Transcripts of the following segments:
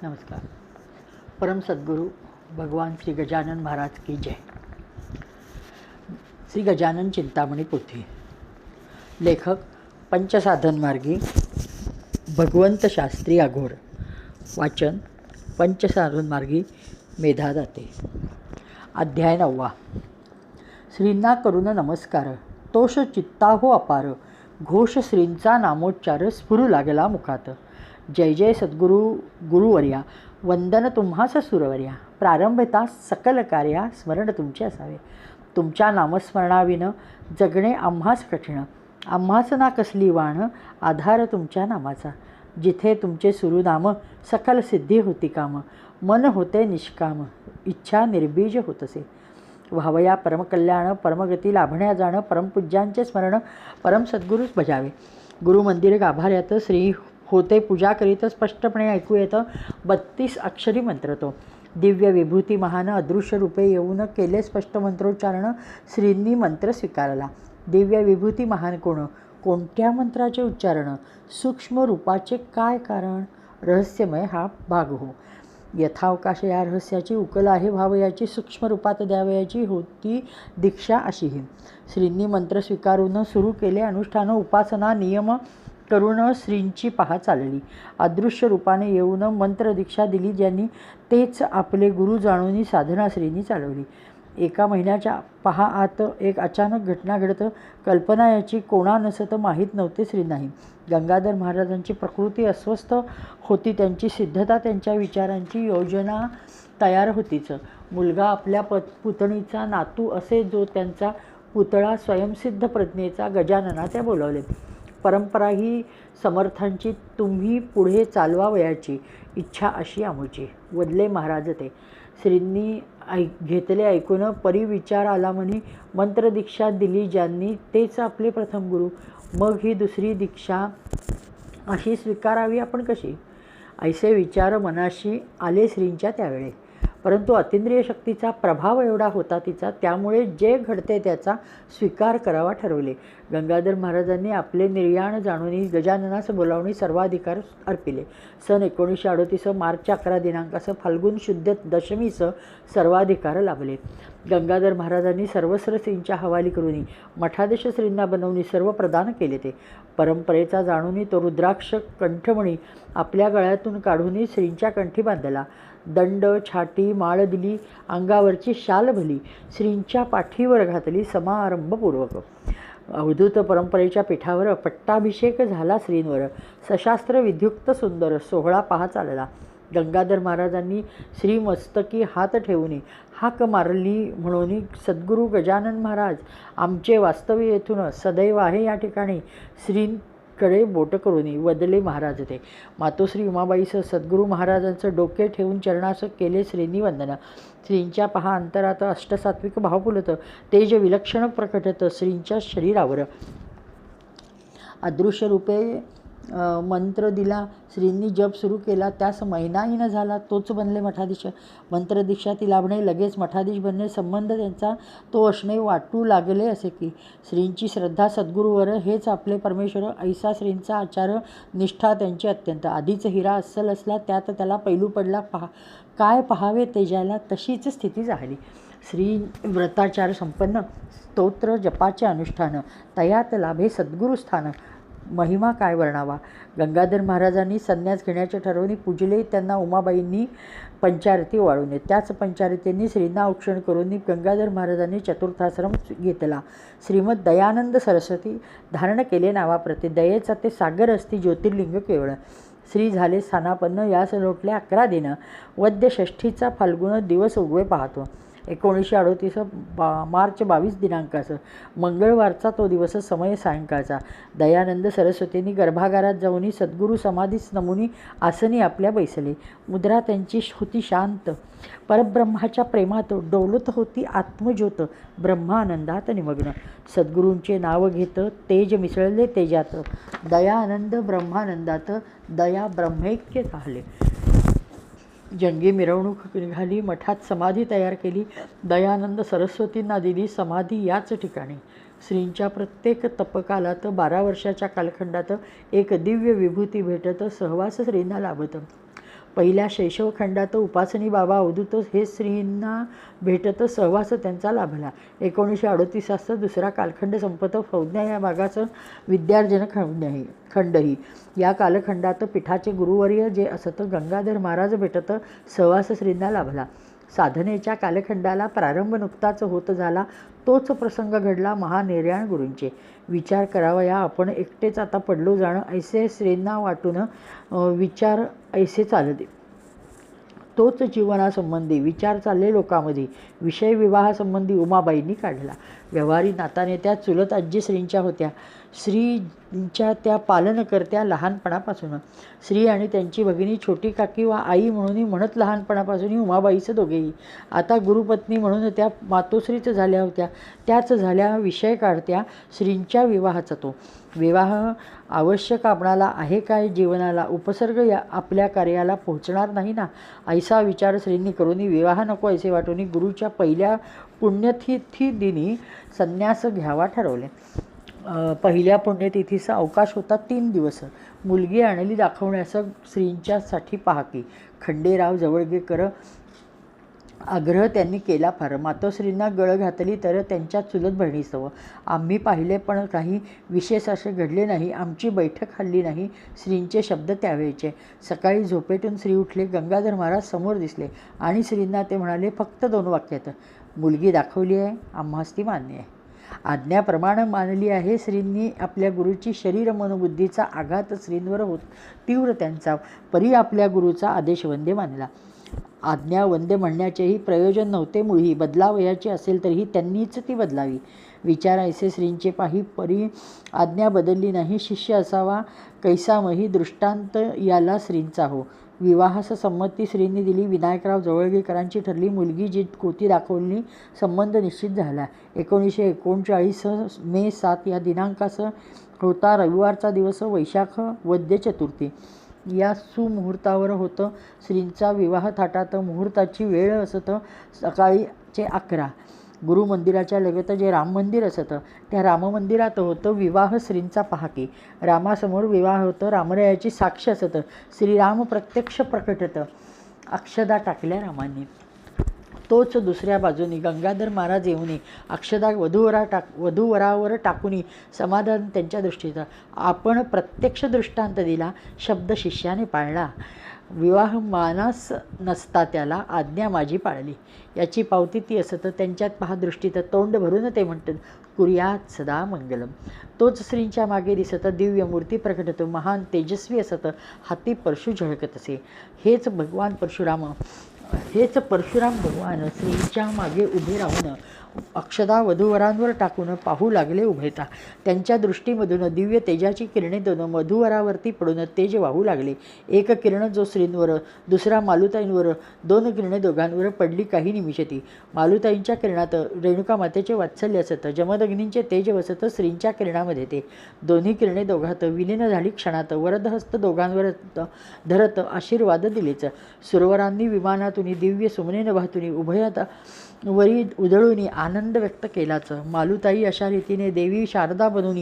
नमस्कार. परम सद्गुरू भगवान श्री गजानन महाराज की जय. श्री गजानन चिंतामणी पोथी. लेखक पंचसाधन मार्गी भगवंत शास्त्री अघोर. वाचन पंचसाधन मार्गी मेधा दाते. अध्याय 9. श्रींना करून नमस्कार. तोष चित्ता हो अपार. घोष श्रींचा नामोच्चार स्फुरू लागला मुखात. जय जय सद्गुरू गुरुवर्या. वंदन तुम्हास सुरवर्या. प्रारंभता सकल कार्या स्मरण तुमचे असावे. तुमच्या नामस्मरणाविन जगणे आम्हास कठीण. आम्हास ना कसली वाण आधार तुमच्या नामाचा. जिथे तुमचे सुरुनाम सकल सिद्धी होती काम. मन होते निष्काम इच्छा निर्बीज होतसे. व्हावया परमकल्याण परमगती लाभण्या जाणं. परमपूज्यांचे स्मरण परम सद्गुरूच बजावे. गुरुमंदिर गाभाऱ्यात श्री होते पूजा करीत स्पष्टपणे ऐकू येतं 32 अक्षरी मंत्र तो. दिव्य विभूती महान अदृश्य रूपे येऊन केले स्पष्ट मंत्रोच्चारण. श्रींनी मंत्र स्वीकारला. दिव्य विभूती महान कोण? कोणत्या मंत्राचे उच्चारण? सूक्ष्म रूपाचे काय कारण? रहस्यमय हा भाग हो. यथावकाश या रहस्याची उकल आहे. व्हावयाची सूक्ष्म रूपात द्यावयाची होती दीक्षा अशीही. श्रींनी मंत्र स्वीकारून सुरू केले अनुष्ठान. उपासना नियम करून श्रींची पहा चालली. अदृश्य रूपाने येऊन मंत्र दीक्षा दिली ज्यांनी तेच आपले गुरु जाणून साधना श्रींनी चालवली. एका महिन्याच्या पहा आत एक अचानक घटना घडत. कल्पना याची कोणा नसत माहीत नव्हते श्रींनाही. गंगाधर महाराजांची प्रकृती अस्वस्थ होती. त्यांची सिद्धता त्यांच्या विचारांची योजना तयार होतीच. मुलगा आपल्या पुतणीचा नातू असे जो त्यांचा पुतळा स्वयंसिद्ध प्रज्ञेचा गजानना त्या बोलावले. परंपरा ही समर्थांची तुम्ही पुढे चालवावयाची इच्छा अशी आमुची. वदले महाराज ते. श्रींनी घेतले ऐकून परिविचार आला म्हणी. मंत्रदीक्षा दिली ज्यांनी तेच आपले प्रथम गुरु. मग ही दुसरी दीक्षा अशी स्वीकारावी आपण कशी? ऐसे विचार मनाशी आले श्रींच्या त्यावेळे. परंतु अतिंद्रिय शक्तीचा प्रभाव एवढा होता तिचा. त्यामुळे जे घडते त्याचा स्वीकार करावा ठरवले. गंगाधर महाराजांनी आपले निर्याण जाणून गजाननास बोलावणी सर्वाधिकार अर्पिले. सन 1938 मार्च 11 दिनांकास फाल्गुन शुद्ध दशमीस सर्वाधिकार लाभले. गंगाधर महाराजांनी सर्वस्व श्रींच्या हवाली करून मठाधीश श्रींना बनवून सर्व प्रदान केले. ते परंपरेचा जाणून तो रुद्राक्ष कंठमणी आपल्या गळ्यातून काढून श्रींच्या कंठी बांधला. दंड छाटी माळ दिली. अंगावरची शाल भली श्रींच्या पाठीवर घातली समारंभपूर्वक. अवधूत परंपरेच्या पीठावर पट्टाभिषेक झाला श्रींवर. सशास्त्र विद्युक्त सुंदर सोहळा पहा चालला. गंगाधर महाराजांनी श्रीमस्तकी हात ठेवून हाक मारली म्हणून सद्गुरू गजानन महाराज आमचे वास्तव्य येथून सदैव आहे या ठिकाणी श्रींकडे बोट करून वदले महाराज ते. मातोश्री उमाबाईस सद्गुरू महाराजांचं डोके ठेवून चरणास केले श्रींनी वंदन. श्रींच्या पहा अंतरात अष्टसात्विक भाव फुलत. तेज विलक्षण प्रकटत श्रींच्या शरीरावर. अदृश्य रूपे मंत्र दिला. श्रींनी जप सुरू केला. त्यास महिनाही न झाला तोच बनले मठाधीश. मंत्रदीक्षा ती लाभणे लगेच मठाधीश बनणे संबंध त्यांचा तो असणे वाटू लागले असे की. श्रींची श्रद्धा सद्गुरूवर हेच आपले परमेश्वर ऐसा श्रींचा आचार निष्ठा त्यांची अत्यंत. आधीच हिरा अस्सल असला त्यात त्याला पैलू पडला. काय पहावे तेजाला तशीच स्थिती झाली. श्री व्रताचार संपन्न. स्तोत्र जपाचे अनुष्ठान तयात लाभे सद्गुरुस्थान. महिमा काय वर्णावा. गंगाधर महाराजांनी संन्यास घेण्याचे ठरवून पूजले. त्यांना उमाबाईंनी पंचारती वाळून त्याच पंचारतींनी श्रींना औक्षण करून गंगाधर महाराजांनी चतुर्थाश्रम घेतला. श्रीमद दयानंद सरस्वती धारण केले नावाप्रती. दयेचा ते सागर असती ज्योतिर्लिंग केवळ. श्री झाले स्थानापन्न. यास लोटले 11 दिन. वद्य षष्ठीचा फाल्गुन दिवस उगवे पाहतो. 1938 मार्च 22 दिनांकास मंगळवारचा तो दिवस. समय सायंकाळचा. दयानंद सरस्वतींनी गर्भागारात जाऊन सद्गुरू समाधीस नमुनी आसनी आपल्या बैसले. मुद्रा त्यांची होती शांत. परब्रह्माच्या प्रेमात डोलत होती आत्मज्योत. ब्रह्मानंदात निमग्न. सद्गुरूंचे नाव घेत तेज मिसळले तेजात. दयानंद ब्रह्मानंदात दया ब्रह्मैक्य झाले. जंगी मिरवणूक निघाली. मठात समाधी तयार केली. दयानंद सरस्वतींना दिली समाधी याच ठिकाणी. श्रींच्या प्रत्येक तपकालात 12 वर्षाच्या कालखंडात एक दिव्य विभूती भेटत सहवास श्रींना लाभत. पहिल्या शैशवखंडात उपासनी बाबा अवधूत हे श्रींना भेटत सहवास त्यांचा लाभला. 1938 दुसरा कालखंड संपत संज्ञा या भागाचं विद्यार्जन खंडही. या कालखंडात पीठाचे गुरुवर्य जे असत गंगाधर महाराज भेटत सहवास श्रींना लाभला. साधनेच्या कालखंडाला प्रारंभ नुकताच होत झाला. तोच प्रसंग घडला महानिर्याण गुरूंचे. विचार करावया आपण एकटेच आता पडलो जाणं ऐसे श्रींना वाटून विचार ऐसे चालले. तोच जीवनासंबंधी विचार चालले लोकांमध्ये. विषय विवाहासंबंधी उमाबाईंनी काढला. व्यवहारी नातानेत्या चुलत आजी श्रींच्या होत्या. श्रींच्या त्या पालनकर्त्या लहानपणापासून. श्री आणि त्यांची भगिनी छोटी काकी वा आई म्हणून म्हणत लहानपणापासून उमाबाईचं दोघेही. आता गुरुपत्नी म्हणून त्या मातोश्रीच झाल्या होत्या. त्याच झाल्या विषय काढत्या श्रींच्या विवाहाचा. तो विवाह आवश्यक आपणाला आहे काय जीवनाला. उपसर्ग या आपल्या कार्याला पोहोचणार नाही ना. ऐसा विचार श्रींनी करून विवाह नको ऐसे वाटून गुरुच्या पहिल्या पुण्यतिथी दिनी संन्यास घ्यावा ठरवले. पहिल्या पुण्यतिथीचा अवकाश होता 3 दिवस. मुलगी आणली दाखवण्याचं श्रींच्यासाठी पहा की. खंडेराव जवळगेकर आग्रह त्यांनी केला फार. मातोश्रींना गळ घातली तर त्यांच्या चुलत बहिणीसव. आम्ही पाहिले पण काही विशेष असे घडले नाही. आमची बैठक हल्ली नाही. श्रींचे शब्द त्यावेळचे. सकाळी झोपेतून श्री उठले. गंगाधर महाराज समोर दिसले आणि श्रींना ते म्हणाले फक्त 2 वाक्यात, मुलगी दाखवली आहे, आम्हास ती मान्य आहे. आज्ञाप्रमाणे मानली आहे. श्रींनी आपल्या गुरुची शरीर मनोबुद्धीचा आघात श्रींवर होत तीव्र त्यांचा परी आपल्या गुरुचा आदेश वंदे मानला. आज्ञा वंदे म्हणण्याचेही प्रयोजन नव्हते मुळी. बदलावयाची असेल तरीही त्यांनीच ती बदलावी. विचार ऐसे श्रींचे पाही परी आज्ञा बदलली नाही. शिष्य असावा कैसामही दृष्टांत याला श्रींचा हो. विवाहास संमती श्रींनी दिली. विनायकराव जवळगेकरांची ठरली. मुलगी जी कोती दाखवली. संबंध निश्चित झाला. 1939 मे 7 या दिनांकास होता रविवारचा दिवस. वैशाख वद्य चतुर्थी या सुमुहूर्तावर होतं श्रींचा विवाह. थाटात मुहूर्ताची वेळ असत सकाळचे 11. गुरुमंदिराच्या लगत जे राम मंदिर असतं त्या राममंदिरात होतं विवाह श्रींचा. पहा की. रामासमोर विवाह होतं. रामरायाची साक्ष असतं. श्रीराम प्रत्यक्ष प्रकटत. अक्षदा टाकल्या रामांनी. तोच दुसऱ्या बाजूनी गंगाधर महाराज येऊन अक्षदा वधूवरावर टाकून समाधान त्यांच्या दृष्टीचं. आपण प्रत्यक्ष दृष्टांत दिला. शब्द शिष्याने पाळला. विवाह मानास नसता त्याला आज्ञा माझी पाळली. याची पावती ती असत. त्यांच्यात पहा दृष्टीत तोंड भरून ते म्हणतात कुर्यात सदा मंगलम. तोच श्रींच्या मागे दिसत. दिव्य मूर्ती प्रकटत. महान तेजस्वी असत. हाती परशु झळकत असे. हेच परशुराम भगवान श्रींच्या मागे उभे राहून अक्षदा वधूवरांवर टाकून पाहू लागले उभयता. त्यांच्या दृष्टीमधून दिव्य तेजाची किरणे 2 वधूवरावरती पडून तेज वाहू लागले. एक किरण जो श्रींवर, दुसरा मालुताईंवर. 2 किरणे दोघांवर पडली काही निमिषती. मालुताईंच्या किरणात रेणुका मातेचे वात्सल्य असत. जमदग्नींचे तेज वसत श्रींच्या किरणामध्ये ते. दोन्ही किरणे दोघात विलीन झाली क्षणात. वरदहस्त दोघांवर धरत आशीर्वाद दिलेच. सुरवरांनी विमानातून दिव्य सुमनेन वाहतून उभयात वरी उधळून आनंद व्यक्त केलाच. मालुताई अशा रीतीने देवी शारदा बनून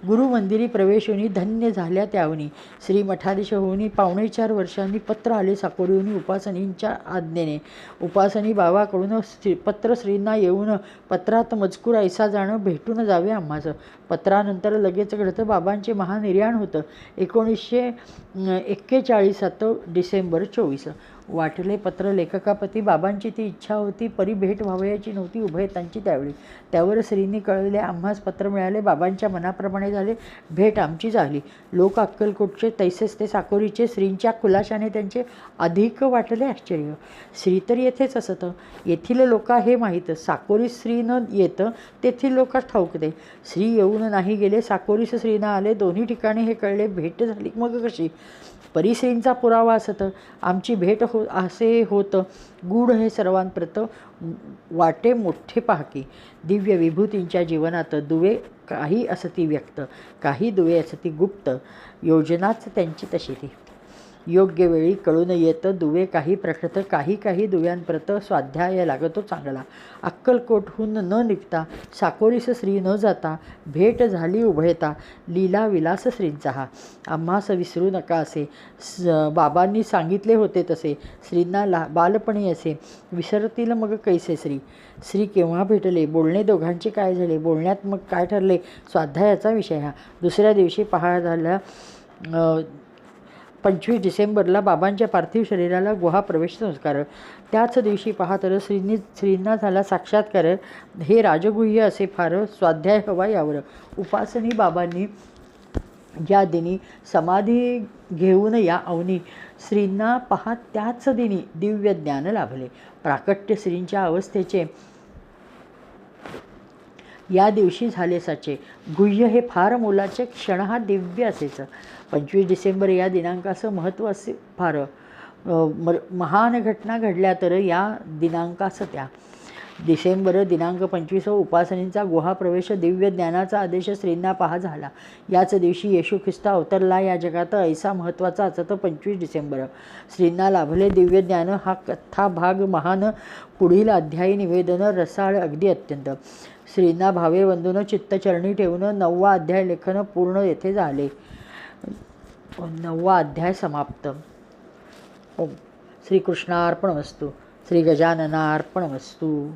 गुरुमंदिरी प्रवेशून धन्य झाल्या. त्याहून श्रीमठाधीश होऊन 4.25 वर्षांनी पत्र आले साकोरीहून उपासनींच्या आज्ञेने. उपासनी बाबाकडून पत्र श्रींना येऊन पत्रात मजकूर ऐसा जाणं भेटून जावे आम्हास. पत्रानंतर लगेच घडतं बाबांचे महानिर्याण होतं. 1941 डिसेंबर 24. वाटले पत्र लेखकापती. बाबांची ती इच्छा होती परी भेट व्हावयाची नव्हती उभयतांची त्यावेळी. त्यावर श्रींनी कळविले आम्हास पत्र मिळाले. बाबांच्या मनाप्रमाणे झाले. भेट आमची झाली. लोक अक्कलकोटचे तैसेच ते साकोरीचे. श्रींच्या खुलाशाने त्यांचे अधिक वाटले आश्चर्य. श्री तर येथेच असतं. येथील लोक हे माहीत. साकोरी श्री न येतं तेथील लोक ठाऊक दे. श्री येऊन नाही गेले. साकोरीस श्री न आले. दोन्ही ठिकाणी हे कळले. भेट झाली मग कशी. परिश्रींचा पुरावा असत. आमची भेट असे होतं गूढ हे सर्वांप्रत वाटे मोठे पाहकी. दिव्य विभूतींच्या जीवनात दुवे काही असती व्यक्त, काही दुवे असती गुप्त. योजनाच त्यांची तशी ती. योग्य वेळी कळून येतं दुवे काही प्रशत, काही काही दुव्यांप्रत स्वाध्याय लागतो चांगला. अक्कलकोटहून न निघता साकोरीस श्री न जाता, भेट झाली उभयता, लीला विलास श्रींचा हा. आम्हास विसरू नका असे बाबांनी सांगितले होते तसे, श्रींना बालपणी असे विसरतील मग कैसे श्री. श्री केव्हा भेटले, बोलणे दोघांचे काय झाले, बोलण्यात मग काय ठरले, स्वाध्यायाचा विषय हा. दुसऱ्या दिवशी पहाट झाल्या 25 डिसेंबरला बाबांच्या पार्थिव शरीराला गुहा प्रवेश संस्कार. त्याच दिवशी पहा तर श्रींना झाला साक्षात्कार. हे राजगुह्य असे फार, स्वाध्याय हवा यावर. उपासनी बाबांनी ज्या दिनी समाधी घेऊन या अवनी, श्रींना पहा त्याच दिनी दिव्य ज्ञान लाभले. प्राकट्य श्रींच्या अवस्थेचे या दिवशी झाले साचे. गुह्य हे फार मोलाचे, क्षण हा दिव्य असेच. 25 डिसेंबर या दिनांकाचं महत्त्व असे फार. महान घटना घडल्या तर या दिनांकास त्या. डिसेंबर दिनांक 25 उपासनींचा गुहाप्रवेश, दिव्य ज्ञानाचा आदेश श्रींना पहा झाला. याच दिवशी येशू ख्रिस्त अवतरला या जगात, ऐसा महत्त्वाचा असत 25 डिसेंबर. श्रींना लाभले दिव्य ज्ञान हा कथा भाग महान. पुढील अध्यायी निवेदन रसाळ अगदी अत्यंत. श्रींना भावे वंदून चित्तचरणी ठेवून 9वा अध्याय लेखन पूर्ण येथे झाले. 9वा अध्याय समाप्त. ओम श्रीकृष्णार्पणमस्तु. श्री गजाननार्पणमस्तु.